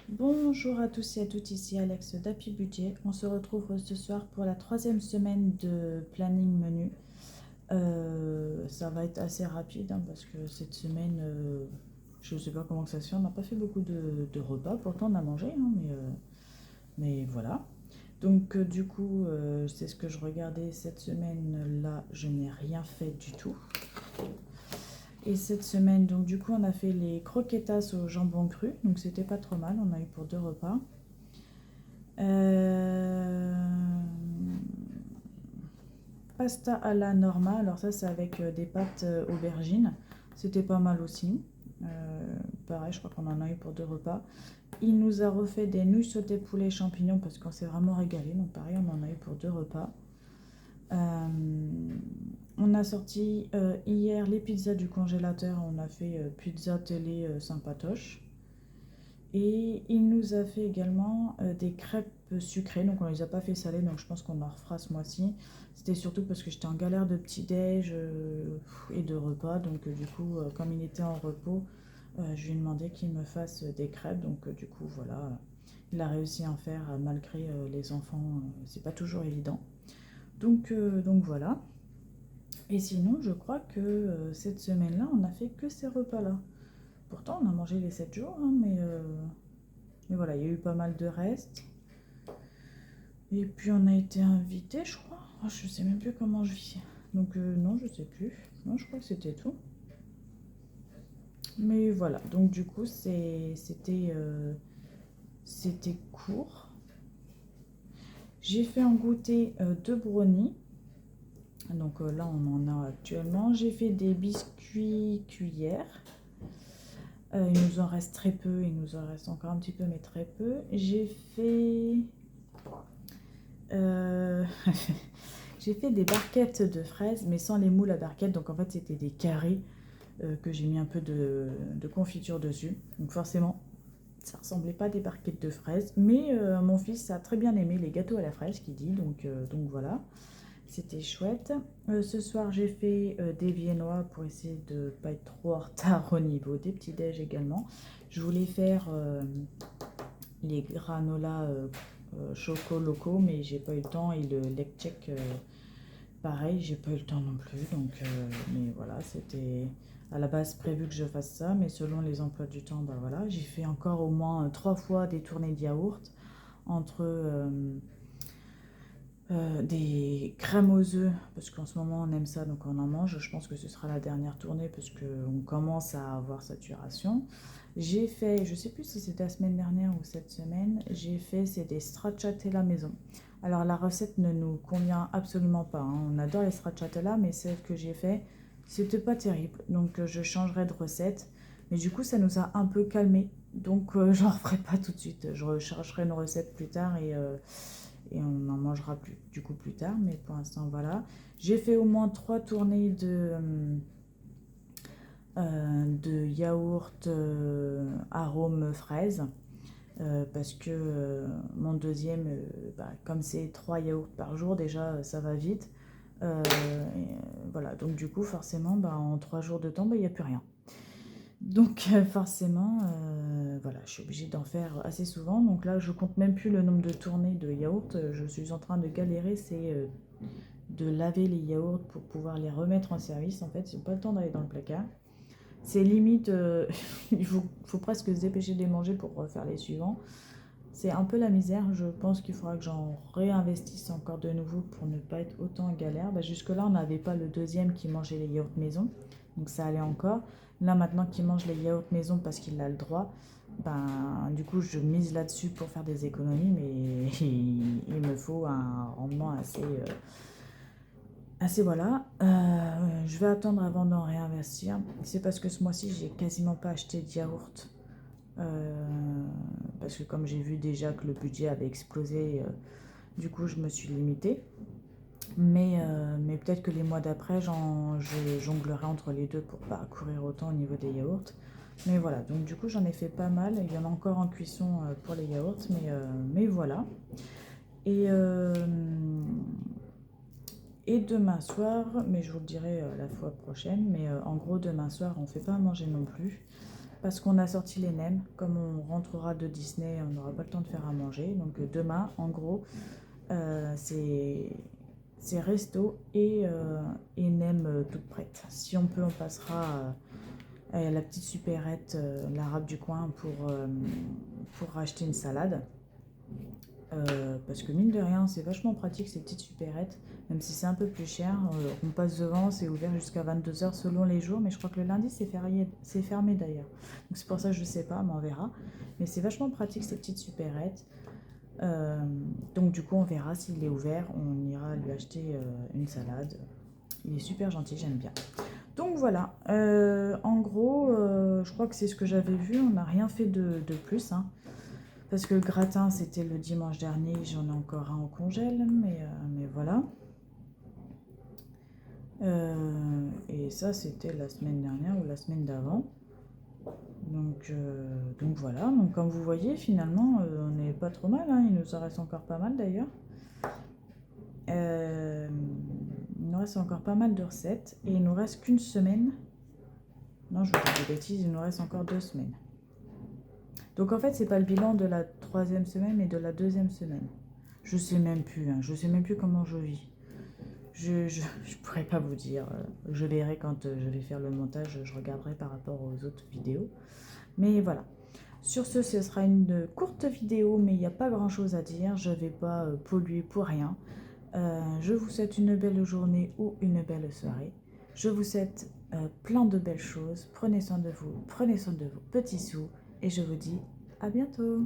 Bonjour à tous et à toutes, ici Alex d'Happy Budget. On se retrouve ce soir pour la troisième semaine de planning menu. Ça va être assez rapide parce que cette semaine, je ne sais pas comment que ça se fait, on n'a pas fait beaucoup de repas, pourtant on a mangé, mais voilà. Donc du coup, c'est ce que je regardais cette semaine-là, je n'ai rien fait du tout. Et cette semaine, donc du coup, on a fait les croquetas au jambon cru, donc c'était pas trop mal, on a eu pour 2 repas. Euh, Pasta à la norma, alors ça c'est avec des pâtes aubergines, c'était pas mal aussi. Pareil, je crois qu'on en a eu pour 2 repas. Il nous a refait des nouilles sautées poulet champignons parce qu'on s'est vraiment régalé, donc pareil, on en a eu pour 2 repas. Euh, on a sorti hier les pizzas du congélateur, on a fait pizza télé sympatoche. Et il nous a fait également des crêpes sucrées, donc on les a pas fait salées, donc je pense qu'on en refera ce mois-ci. C'était surtout parce que j'étais en galère de petit-déj et de repas, donc du coup, comme il était en repos, je lui ai demandé qu'il me fasse des crêpes, donc du coup, voilà, il a réussi à en faire malgré les enfants, c'est pas toujours évident. Donc voilà. Et sinon, je crois que cette semaine-là, on n'a fait que ces repas-là. Pourtant, on a mangé les 7 jours, mais voilà, il y a eu pas mal de restes. Et puis on a été invité, je crois. Oh, je sais même plus comment je vis. Donc non, je sais plus. Non, je crois que c'était tout. Mais voilà, donc du coup, c'était court. J'ai fait en goûter 2 brownies. Donc là, on en a actuellement. J'ai fait des biscuits cuillères. Il nous en reste très peu. Il nous en reste encore un petit peu, mais très peu. J'ai fait... euh, J'ai fait des barquettes de fraises, mais sans les moules à barquettes. Donc en fait, c'était des carrés que j'ai mis un peu de confiture dessus. Donc forcément, ça ressemblait pas à des barquettes de fraises. Mais mon fils a très bien aimé les gâteaux à la fraise, qu'il dit. Donc voilà, c'était chouette. Ce soir, j'ai fait des viennois pour essayer de ne pas être trop en retard au niveau des petits-déj également. Je voulais faire les granolas choco loco, mais j'ai pas eu le temps. Et le lectchek pareil, j'ai pas eu le temps non plus, mais voilà, c'était à la base prévu que je fasse ça, mais selon les emplois du temps, bah voilà, j'ai fait encore au moins 3 fois des tournées de yaourt entre des crèmes aux œufs, parce qu'en ce moment on aime ça, donc on en mange. Je pense que ce sera la dernière tournée parce qu'on commence à avoir saturation. J'ai fait, je sais plus si c'était la semaine dernière ou cette semaine, c'est des stracciatella maison. Alors la recette ne nous convient absolument pas, hein. On adore les stracciatella, mais celle que j'ai fait, c'était pas terrible. Donc je changerai de recette. Mais du coup, ça nous a un peu calmé. Donc j'en referai pas tout de suite. Je rechercherai une recette plus tard et on en mangera du coup plus tard. Mais pour l'instant, voilà. J'ai fait au moins 3 tournées de yaourt arôme fraise. Parce que mon deuxième, comme c'est 3 yaourts par jour, déjà ça va vite. Voilà, donc du coup, forcément, en 3 jours de temps, il n'y a plus rien. Donc forcément, voilà, je suis obligée d'en faire assez souvent. Donc là, je compte même plus le nombre de tournées de yaourt. Je suis en train de galérer, c'est de laver les yaourts pour pouvoir les remettre en service. En fait, j'ai pas le temps d'aller dans le placard. C'est limite, il faut presque se dépêcher de les manger pour refaire les suivants. C'est un peu la misère. Je pense qu'il faudra que j'en réinvestisse encore de nouveau pour ne pas être autant en galère. Jusque-là, on n'avait pas le deuxième qui mangeait les yaourts maison, donc ça allait encore. Là, maintenant qu'il mange les yaourts maison parce qu'il a le droit, du coup, je mise là-dessus pour faire des économies, mais il me faut un rendement assez voilà. Je vais attendre avant d'en réinvestir. C'est parce que ce mois-ci, j'ai quasiment pas acheté de yaourt. Parce que comme j'ai vu déjà que le budget avait explosé, du coup je me suis limitée. Mais peut-être que les mois d'après, je jonglerai entre les deux pour pas courir autant au niveau des yaourts. Mais voilà, donc du coup j'en ai fait pas mal. Il y en a encore en cuisson pour les yaourts, mais voilà. Et, euh, et demain soir, mais je vous le dirai la fois prochaine, mais en gros demain soir on fait pas à manger non plus. parce qu'on a sorti les nems. Comme on rentrera de Disney, on n'aura pas le temps de faire à manger. Donc demain, en gros, c'est resto et nems toutes prêtes. Si on peut, on passera à la petite supérette, l'arabe du coin, pour acheter une salade. Parce que mine de rien, c'est vachement pratique ces petites supérettes, même si c'est un peu plus cher. On passe devant, c'est ouvert jusqu'à 22 heures selon les jours, mais je crois que le lundi c'est fermé d'ailleurs. Donc c'est pour ça que je sais pas, mais on verra. Mais c'est vachement pratique ces petites supérettes. Donc du coup on verra s'il est ouvert, on ira lui acheter une salade. Il est super gentil, j'aime bien. Donc voilà, en gros, je crois que c'est ce que j'avais vu, on n'a rien fait de plus, hein. Parce que le gratin, c'était le dimanche dernier, j'en ai encore un au congèle, mais voilà. Et ça, c'était la semaine dernière ou la semaine d'avant. Donc voilà, donc comme vous voyez, finalement, on n'est pas trop mal, hein. Il nous en reste encore pas mal d'ailleurs. Il nous reste encore pas mal de recettes, et il nous reste qu'une semaine. Non, je vous dis des bêtises, il nous reste encore 2 semaines. Donc en fait, c'est pas le bilan de la 3e semaine, mais de la 2e semaine. Je sais même plus, hein. Je sais même plus comment je vis. Je pourrais pas vous dire. Je verrai quand je vais faire le montage, je regarderai par rapport aux autres vidéos. Mais voilà. Sur ce sera une courte vidéo, mais il n'y a pas grand chose à dire. Je vais pas polluer pour rien. Je vous souhaite une belle journée ou une belle soirée. Je vous souhaite plein de belles choses. Prenez soin de vous, prenez soin de vos petits sous. Et je vous dis à bientôt.